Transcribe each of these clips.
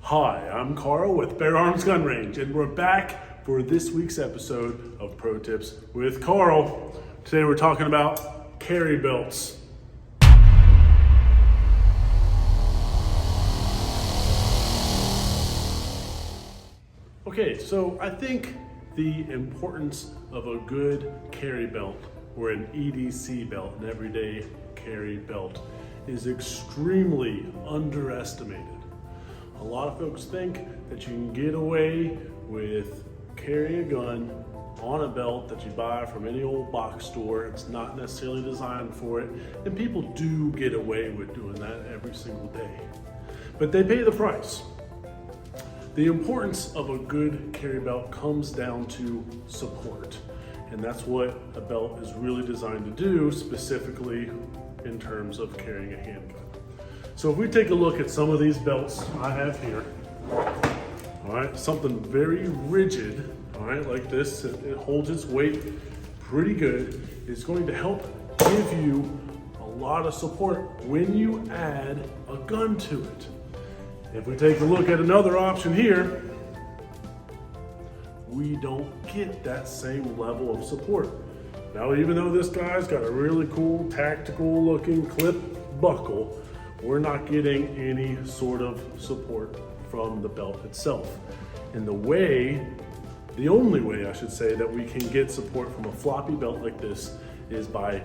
Hi, I'm Carl with Bear Arms Gun Range, and we're back for this week's episode of Pro Tips with Carl. Today we're talking about carry belts. Okay, so I think the importance of a good carry belt or an EDC belt, an everyday carry belt, is extremely underestimated. A lot of folks think that you can get away with carrying a gun on a belt that you buy from any old box store. It's not necessarily designed for it, and people do get away with doing that every single day. But they pay the price. The importance of a good carry belt comes down to support, and that's what a belt is really designed to do, specifically in terms of carrying a handgun. So if we take a look at some of these belts I have here, all right, something very rigid, all right, like this, it holds its weight pretty good, is going to help give you a lot of support when you add a gun to it. If we take a look at another option here, we don't get that same level of support. Now, even though this guy's got a really cool tactical looking clip buckle, we're not getting any sort of support from the belt itself. And the only way I should say that we can get support from a floppy belt like this is by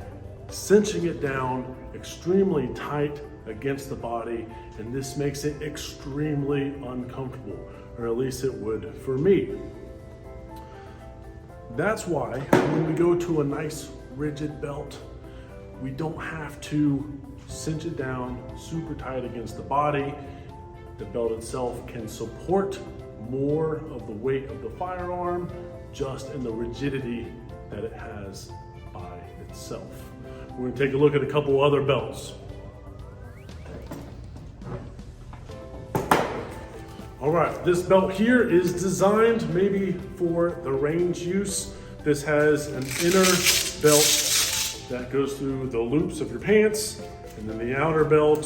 cinching it down extremely tight against the body, and this makes it extremely uncomfortable, or at least it would for me. That's why when we go to a nice rigid belt, we don't have to cinch it down super tight against the body. The belt itself can support more of the weight of the firearm just in the rigidity that it has by itself. We're gonna take a look at a couple other belts. All right, this belt here is designed maybe for the range use. This has an inner belt that goes through the loops of your pants, and then the outer belt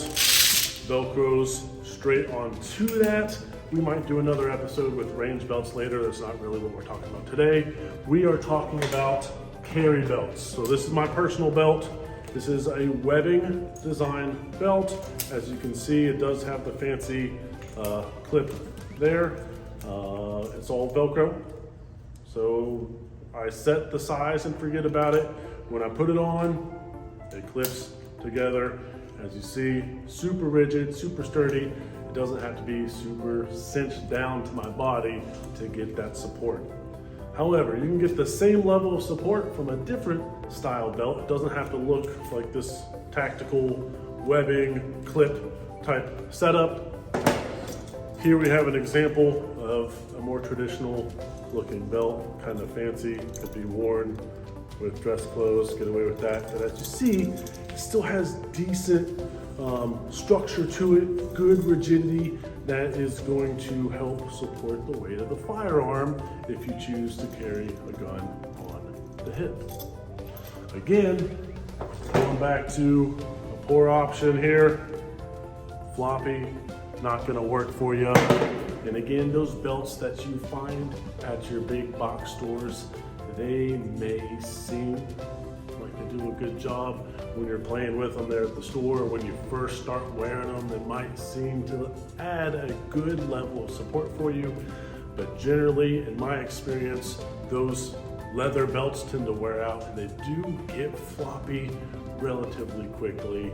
velcros straight onto that. We might do another episode with range belts later. That's not really what we're talking about today. We are talking about carry belts. So this is my personal belt. This is a webbing design belt. As you can see, it does have the fancy clip there. It's all Velcro. So I set the size and forget about it. When I put it on, it clips together. As you see, super rigid, super sturdy. It doesn't have to be super cinched down to my body to get that support. However, you can get the same level of support from a different style belt. It doesn't have to look like this tactical webbing clip type setup. Here we have an example of a more traditional looking belt, kind of fancy, could be worn with dress clothes, get away with that. But as you see, it still has decent structure to it, good rigidity that is going to help support the weight of the firearm if you choose to carry a gun on the hip. Again, going back to a poor option here, floppy, not gonna work for you. And again, those belts that you find at your big box stores, they may seem like they do a good job when you're playing with them there at the store, or when you first start wearing them, they might seem to add a good level of support for you. But generally, in my experience, those leather belts tend to wear out, and they do get floppy relatively quickly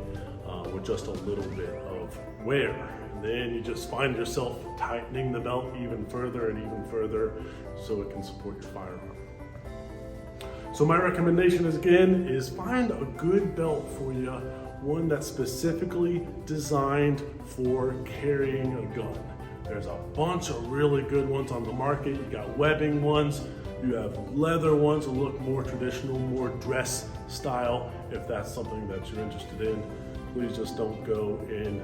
with just a little bit of wear. And then you just find yourself tightening the belt even further and even further so it can support your firearm. So my recommendation is find a good belt for you, one that's specifically designed for carrying a gun. There's a bunch of really good ones on the market. You got webbing ones, you have leather ones that look more traditional, more dress style. If that's something that you're interested in, please just don't go and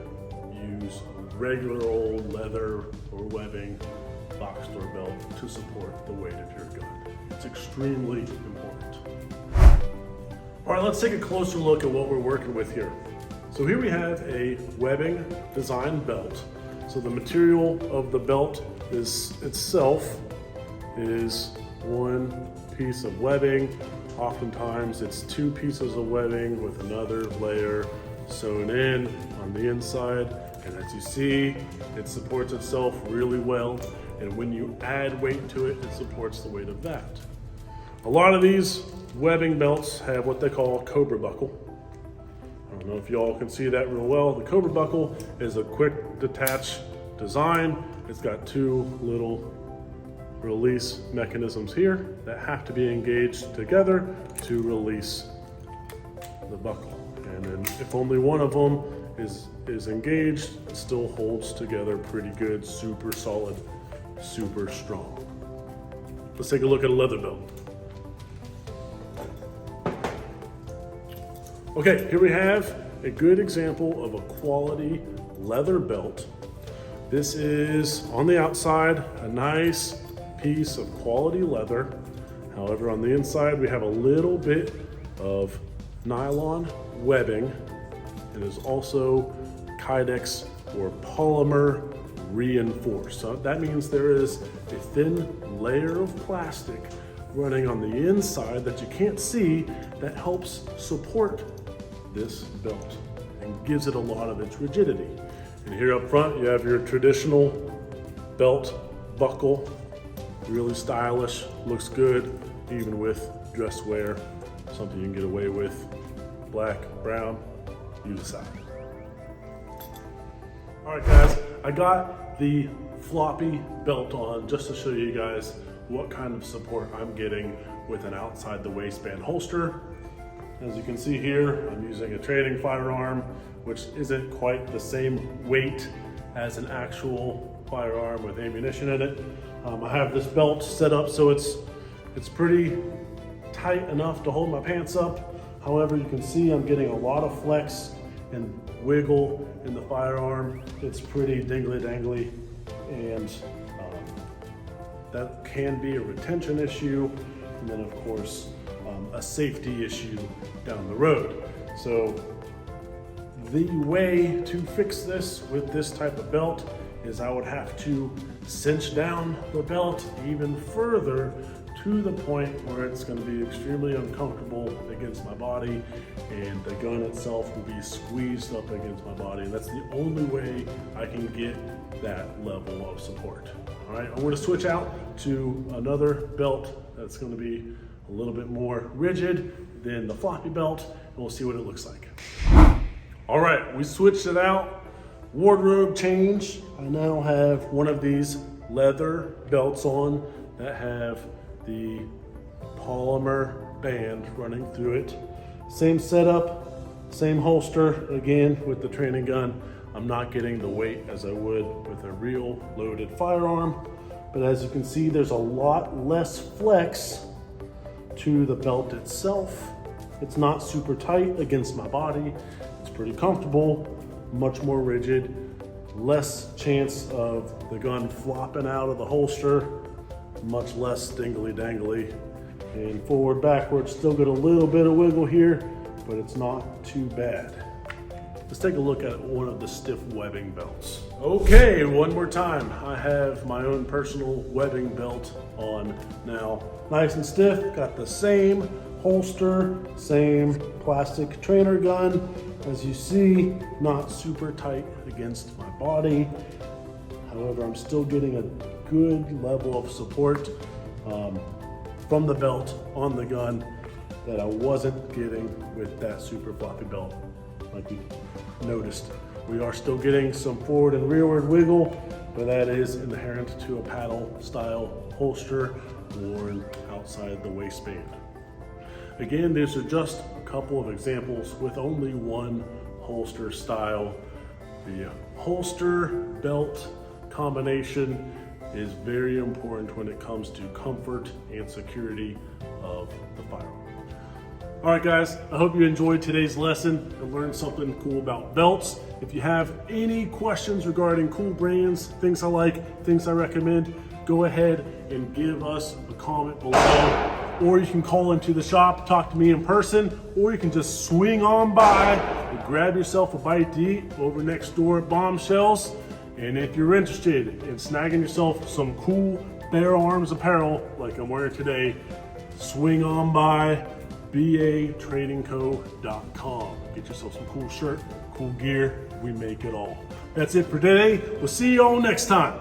use regular old leather or webbing box store belt to support the weight of your gun. It's extremely important. All right, let's take a closer look at what we're working with here. So here we have a webbing design belt. So the material of the belt itself is one piece of webbing. Oftentimes it's two pieces of webbing with another layer sewn in on the inside. And as you see, it supports itself really well. And when you add weight to it, it supports the weight of that. A lot of these webbing belts have what they call a Cobra Buckle. I don't know if y'all can see that real well. The Cobra Buckle is a quick detach design. It's got two little release mechanisms here that have to be engaged together to release the buckle. And then if only one of them is engaged, it still holds together pretty good, super solid, super strong. Let's take a look at a leather belt. Okay, here we have a good example of a quality leather belt. This is on the outside, a nice piece of quality leather. However, on the inside, we have a little bit of nylon webbing. It is also Kydex or polymer reinforced. So that means there is a thin layer of plastic running on the inside that you can't see that helps support this belt and gives it a lot of its rigidity. And here up front, you have your traditional belt buckle. Really stylish, looks good, even with dress wear. Something you can get away with. Black, brown, you decide. All right guys, I got the floppy belt on just to show you guys what kind of support I'm getting with an outside the waistband holster. As you can see here, I'm using a training firearm, which isn't quite the same weight as an actual firearm with ammunition in it. I have this belt set up so it's pretty tight enough to hold my pants up. However, you can see I'm getting a lot of flex and wiggle in the firearm. It's pretty dingly dangly, and that can be a retention issue, and then of course a safety issue down the road. So the way to fix this with this type of belt is I would have to cinch down the belt even further to the point where it's going to be extremely uncomfortable against my body, and the gun itself will be squeezed up against my body. And that's the only way I can get that level of support. All right, I'm going to switch out to another belt that's going to be a little bit more rigid than the floppy belt, and we'll see what it looks like. All right, we switched it out. Wardrobe change. I now have one of these leather belts on that have the polymer band running through it. Same setup, same holster, again with the training gun. I'm not getting the weight as I would with a real loaded firearm, but as you can see, there's a lot less flex to the belt itself. It's not super tight against my body. It's pretty comfortable, much more rigid, less chance of the gun flopping out of the holster, much less dingly dangly. And forward, backward, still got a little bit of wiggle here, but it's not too bad. Let's take a look at one of the stiff webbing belts. Okay, one more time. I have my own personal webbing belt on now. Nice and stiff, got the same holster, same plastic trainer gun. As you see, not super tight against my body. However, I'm still getting a good level of support from the belt on the gun that I wasn't getting with that super floppy belt. Like you noticed, we are still getting some forward and rearward wiggle, but that is inherent to a paddle style holster worn outside the waistband. Again, these are just a couple of examples with only one holster style. The holster belt combination is very important when it comes to comfort and security of the firearm. All right, guys, I hope you enjoyed today's lesson and learned something cool about belts. If you have any questions regarding cool brands, things I like, things I recommend, go ahead and give us a comment below. Or you can call into the shop, talk to me in person, or you can just swing on by and grab yourself a bite to eat over next door at Bombshells. And if you're interested in snagging yourself some cool Bare Arms apparel like I'm wearing today, swing on by batradingco.com. Get yourself some cool shirt, cool gear. We make it all. That's it for today. We'll see you all next time.